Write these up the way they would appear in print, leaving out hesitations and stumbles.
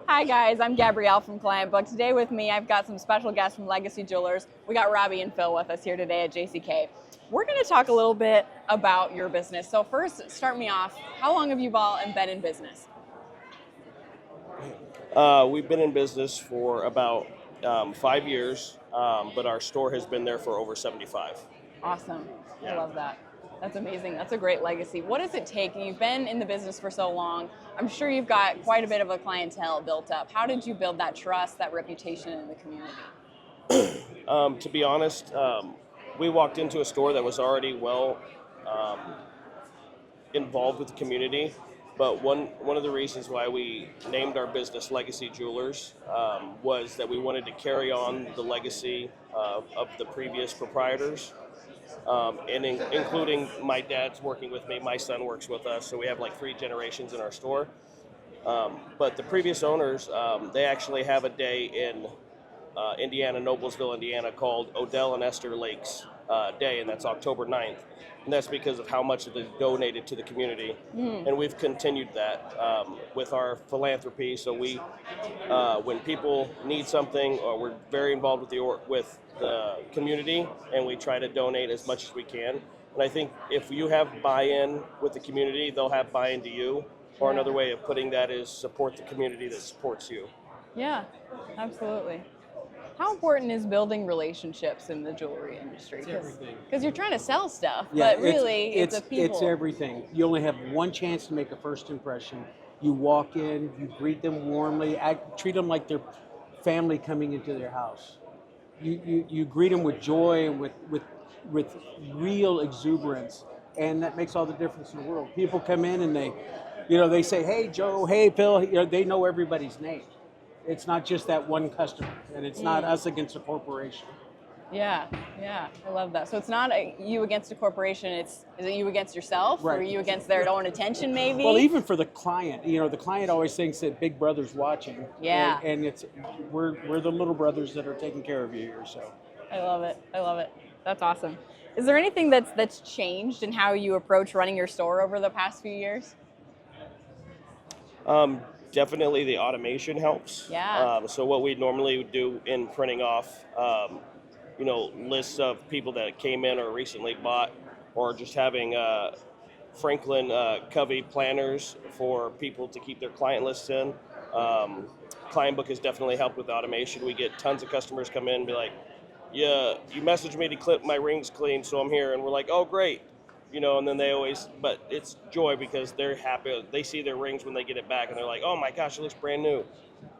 Hi guys, I'm Gabrielle from Clientbook. Today with me, I've got some special guests from Legacy Jewelers. We got Robby and Phil with us here today at JCK. We're going to talk a little bit about your business. So first, start me off. How long have you all been in business? We've been in business for about 5 years, but our store has been there for over 75. Awesome. I Yeah. love that. That's amazing. That's a great legacy. What does it take? You've been in the business for so long. I'm sure you've got quite a bit of a clientele built up. How did you build that trust, that reputation in the community? To be honest, we walked into a store that was already well um, involved with the community. But one of the reasons why we named our business Legacy Jewelers was that we wanted to carry on the legacy of the previous proprietors. Including my dad's working with me, my son works with us, so we have like 3 generations in our store. But the previous owners, they actually have a day in Indiana, Noblesville, Indiana, called Odell and Esther Lakes Day, and that's October 9th. And that's because of how much they donated to the community. And we've continued that with our philanthropy. So we, when people need something, or we're very involved with the community, and we try to donate as much as we can. And I think if you have buy-in with the community, they'll have buy-in to you. Or another way of putting that is support the community that supports you. Yeah, absolutely. How important is building relationships in the jewelry industry? It's everything. Because you're trying to sell stuff, Yeah, but really it's a people. It's everything. You only have one chance to make a first impression. You walk in, you greet them warmly, treat them like they're family coming into their house. You greet them with joy and with real exuberance, and that makes all the difference in the world. People come in and they say, "Hey Joe, hey Phil," they know everybody's name. It's not just that one customer, and it's not us against a corporation. Yeah, I love that. So it's not you against a corporation, is it you against yourself? Right. Or you against their own attention maybe? Well, even for the client, the client always thinks that Big Brother's watching. Yeah. And we're the little brothers that are taking care of you here, so. I love it. That's awesome. Is there anything that's changed in how you approach running your store over the past few years? Definitely the automation helps. Yeah. So what we normally would do in printing off, lists of people that came in or recently bought, or just having Franklin Covey planners for people to keep their client lists in. Clientbook has definitely helped with automation. We get tons of customers come in and be like, "Yeah, you messaged me to clip my rings clean, so I'm here." And we're like, "Oh, great." And then but it's joy because they're happy. They see their rings when they get it back, and they're like, "Oh my gosh, it looks brand new."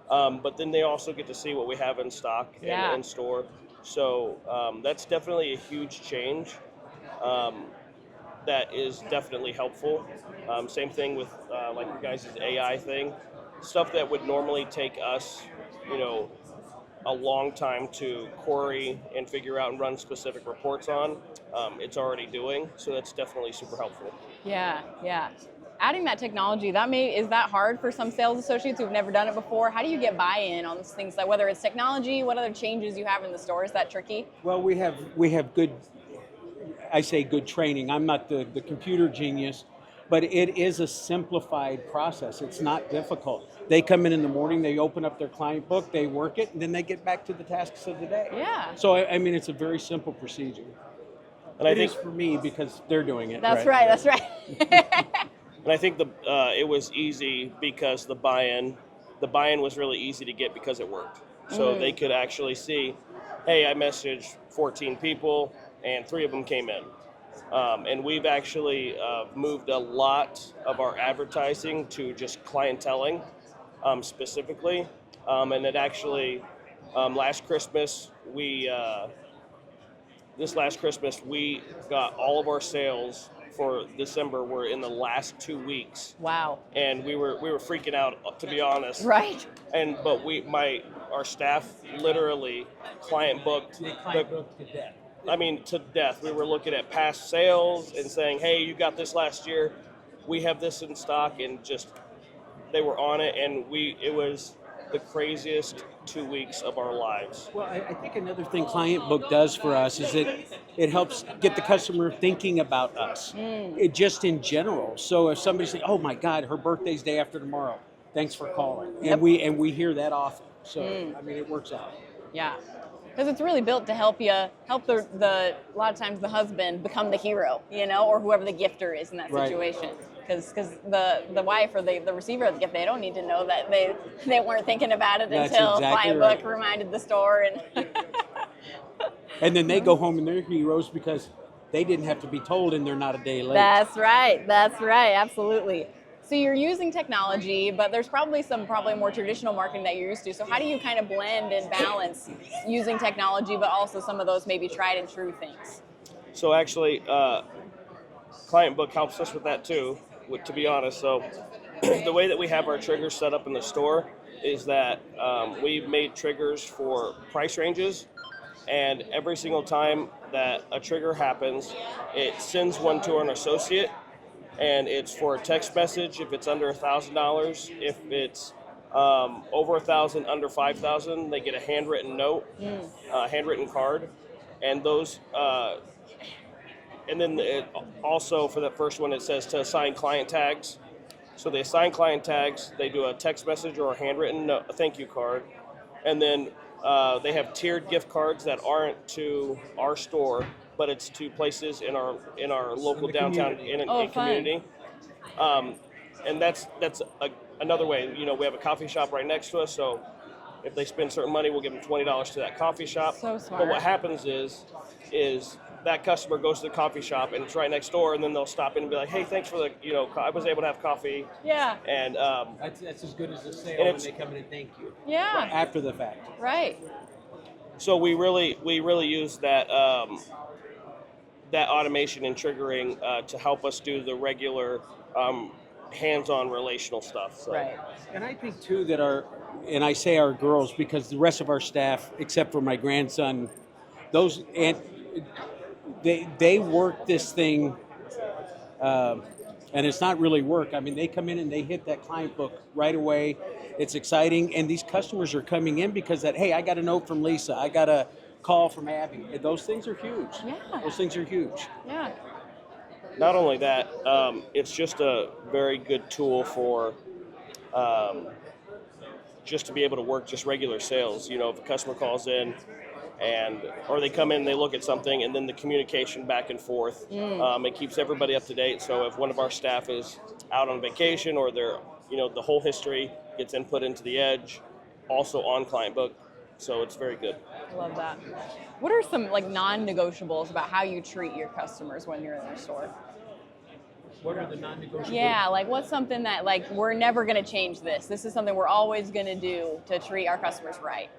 But then they also get to see what we have in stock and in store. So that's definitely a huge change. That is definitely helpful. Same thing with like you guys' AI thing. Stuff that would normally take us, a long time to query and figure out and run specific reports on, it's already doing. So that's definitely super helpful. Yeah. Adding that technology, is that hard for some sales associates who've never done it before? How do you get buy-in on these things, like whether it's technology, what other changes you have in the store? Is that tricky? Well, we have good, I say good training. I'm not the computer genius, but it is a simplified process. It's not difficult. They come in the morning, they open up their client book, they work it, and then they get back to the tasks of the day. Yeah. So, I mean, it's a very simple procedure. And I think for me because they're doing it. That's right. And I think it was easy because the buy-in was really easy to get because it worked. So they could actually see, hey, I messaged 14 people and 3 of them came in. And we've actually moved a lot of our advertising to just clienteling specifically. And it actually, last Christmas, we got all of our sales for December were in the last 2 weeks. Wow. And we were freaking out, to be honest. Right. But our staff literally client booked. They client booked to death. I mean, to death. We were looking at past sales and saying, "Hey, you got this last year. We have this in stock," and just they were on it, and it was the craziest 2 weeks of our lives. Well, I think another thing Clientbook does for us is it helps get the customer thinking about us, it just in general. So if somebody's saying, "Oh my God, her birthday's day after tomorrow," thanks for calling. Yep. And we hear that often. So I mean, it works out. Yeah. Because it's really built to help the a lot of times the husband become the hero, or whoever the gifter is in that Right. situation. Because the wife or the receiver of the gift, they don't need to know that they weren't thinking about it That's until exactly Clientbook right. reminded the store. And And then they go home and they're heroes because they didn't have to be told, and they're not a day late. That's right, absolutely. So you're using technology, but there's probably more traditional marketing that you're used to. So how do you kind of blend and balance using technology, but also some of those maybe tried and true things? So actually, Clientbook helps us with that too, to be honest. So the way that we have our triggers set up in the store is that we've made triggers for price ranges, and every single time that a trigger happens, it sends one to an associate, and it's for a text message if it's under $1,000. If it's over 1,000, under 5,000, they get a handwritten note, handwritten card, and those. And then also for that first one, it says to assign client tags. So they assign client tags. They do a text message or a handwritten note, a thank you card, and then they have tiered gift cards that aren't to our store, but it's to places in our local downtown community. And that's another way. We have a coffee shop right next to us, so if they spend certain money, we'll give them $20 to that coffee shop. So smart. But what happens is that customer goes to the coffee shop and it's right next door, and then they'll stop in and be like, hey, thanks for I was able to have coffee. Yeah. And That's as good as a sale when they come in and thank you. Yeah. After the fact. Right. So we really use that that automation and triggering to help us do the regular hands-on relational stuff. So. Right. And I think too that and I say our girls because the rest of our staff, except for my grandson, they work this thing, and it's not really work. I mean, they come in and they hit that Clientbook right away. It's exciting, and these customers are coming in because hey, I got a note from Lisa. I got a call from Abby. And those things are huge. Yeah. Those things are huge. Yeah. Not only that, it's just a very good tool for just to be able to work just regular sales. If a customer calls in or they come in, they look at something, and then the communication back and forth, it keeps everybody up to date. So if one of our staff is out on vacation or they're, the whole history gets input into the edge, also on Clientbook. So it's very good. I love that. What are some non-negotiables about how you treat your customers when you're in their store? What are the non-negotiables? Yeah, what's something that we're never going to change this. This is something we're always going to do to treat our customers right.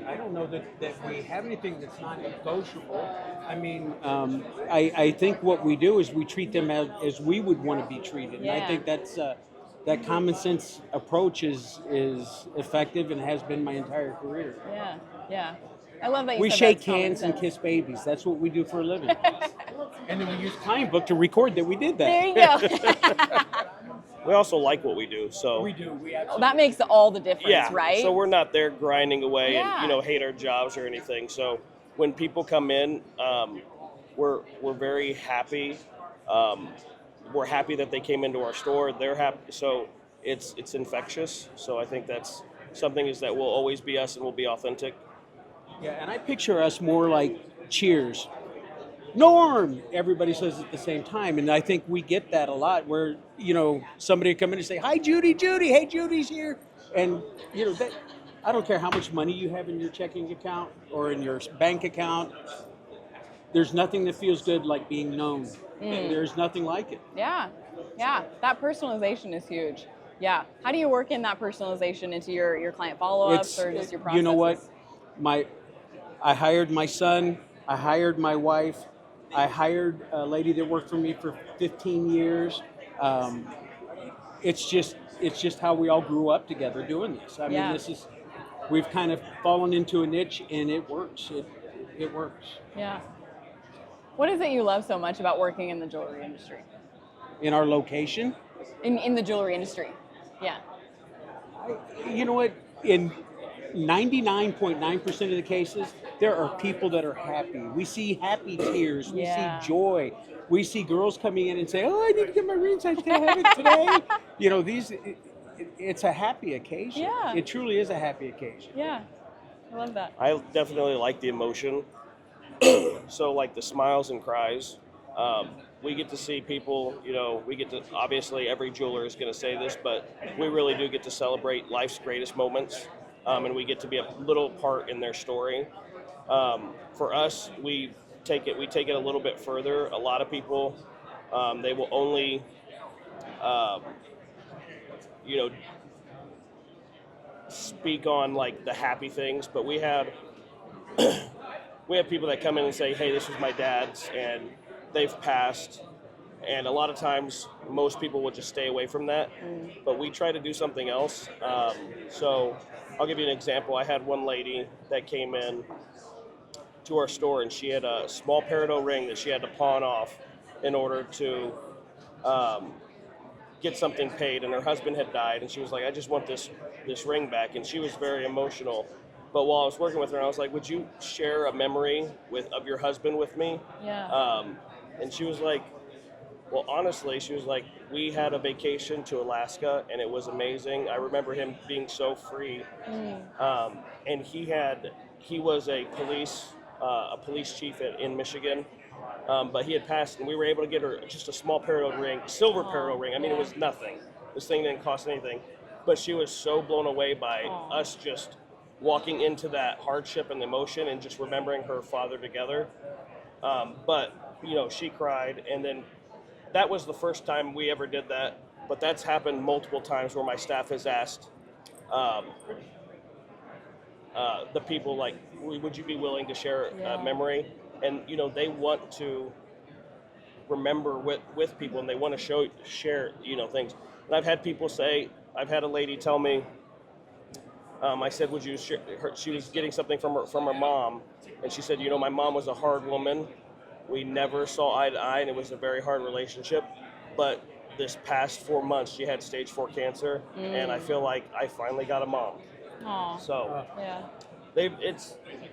I don't know that we have anything that's non-negotiable. I mean, I think what we do is we treat them as we would want to be treated. Yeah. And I think that's that common sense approach is effective and has been my entire career. Yeah, yeah. I love that you We said shake that's common hands and sense. kiss babies. That's what we do for a living. And then we use Clientbook to record that we did that. There you go. We also like what we do, so We do. We absolutely. That makes all the difference, right? So we're not there grinding away Yeah. and hate our jobs or anything. So when people come in, we're very happy. We're happy that they came into our store. They're happy, so it's infectious. So I think that's something is that we'll always be us and we'll be authentic. Yeah, and I picture us more like Cheers. Norm, everybody says at the same time, and I think we get that a lot. Where somebody come in and say, "Hi, Judy, hey, Judy's here," and that. I don't care how much money you have in your checking account or in your bank account. There's nothing that feels good like being known. There's nothing like it. Yeah, yeah. That personalization is huge. Yeah. How do you work in that personalization into your client follow-ups or just your processes? You know what? I hired my son. I hired my wife. I hired a lady that worked for me for 15 years. It's just how we all grew up together doing this. I mean, we've kind of fallen into a niche, and it works. It works. Yeah. What is it you love so much about working in the jewelry industry? In our location? In the jewelry industry. Yeah. You know what? 99.9% of the cases, there are people that are happy. We see happy tears. We Yeah. see joy. We see girls coming in and say, "Oh, I need to get my ring size. Can I have it today?" You know, it's a happy occasion. Yeah. It truly is a happy occasion. Yeah, I love that. I definitely like the emotion. So like the smiles and cries. We get to see people, you know, we get to, obviously every jeweler is going to say this, but we really do get to celebrate life's greatest moments. And we get to be a little part in their story. For us, we take it a little bit further. A lot of people, they will only, um, you know, speak on like the happy things, but we have people that come in and say, "Hey, this was my dad's," and they've passed. And a lot of times, most people will just stay away from that. But we try to do something else. So I'll give you an example. I had one lady that came in to our store, and she had a small peridot ring that she had to pawn off in order to get something paid. And her husband had died, and she was like, "I just want this ring back." And she was very emotional. But while I was working with her, I was like, "Would you share a memory of your husband with me?" Yeah. And she was like, "Well, honestly," she was like, "we had a vacation to Alaska, and it was amazing. I remember him being so free." And he was a police chief in Michigan, but he had passed, and we were able to get her just a small peridot ring, silver peridot ring. I mean, it was nothing. This thing didn't cost anything, but she was so blown away by us just walking into that hardship and emotion and just remembering her father together. But you know, she cried, and then that was the first time we ever did that. But that's happened multiple times where my staff has asked the people, like, "Would you be willing to share a memory?" And you know, they want to remember with people, and they want to share you know things. And I've had people say, I've had a lady tell me, I said, "Would you share?" She was getting something from her mom, and she said, "You know, my mom was a hard woman. We never saw eye to eye, and it was a very hard relationship. But this past 4 months, she had stage 4 cancer, and I feel like I finally got a mom." Aw. So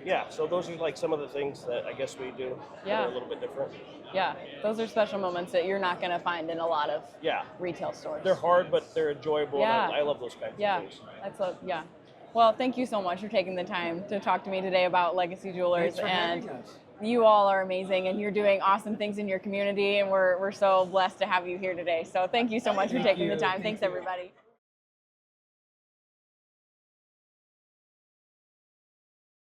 Yeah. So those are like some of the things that I guess we do that are a little bit different. Yeah. Those are special moments that you're not going to find in a lot of Yeah, retail stores. they're hard, but they're enjoyable. Yeah. And I love those kinds of things. Yeah. Well, thank you so much for taking the time to talk to me today about Legacy Jewelers. Thanks for having us. You all are amazing, and you're doing awesome things in your community, and we're so blessed to have you here today. So thank you so much for taking the time. Thanks, everybody.